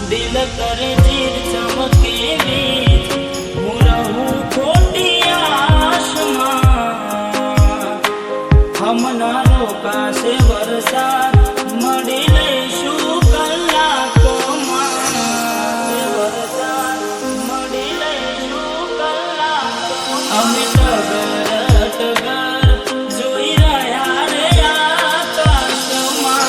दिल करे चीर चमके बीच હું રહું ખોટી આશમાં હમણાં રોકાશે વરસાદ મળી લઈશું કલાકોમાં વરસાદ મળી લઈશું કલાકોમાં અમે ટગર જોઈ રહ્યા રે આકાશમાં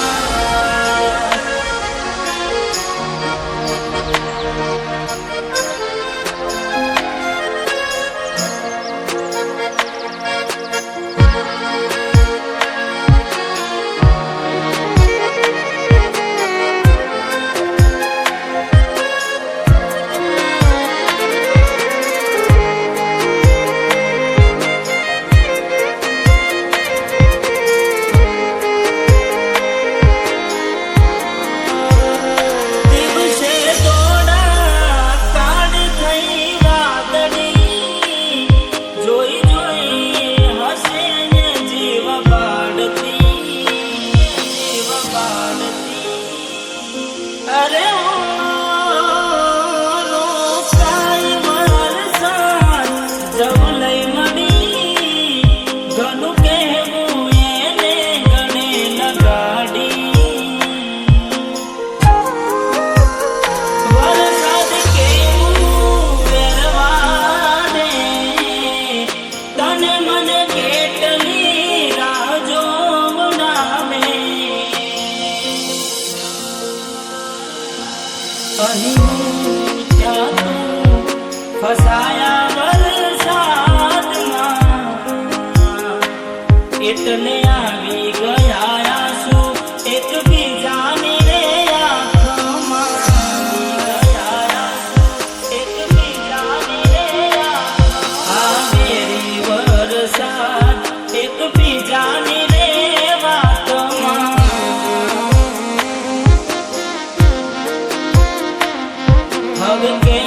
अरे जब लई मड़ी घणु कहवू एने गणे लगाड़ी वरसाद केवू वेरवाने तने मन કેટલી રાહ જોવડાવે અહીં ત્યાં તું ફસાયા વરસાદમાં એટલે આવી ગયા આંસુ એકબીજાની રે આંખમાં એકબીજાની રે આ મેરી વરસાદ એકબીજાની રે વાતમાં હવે કે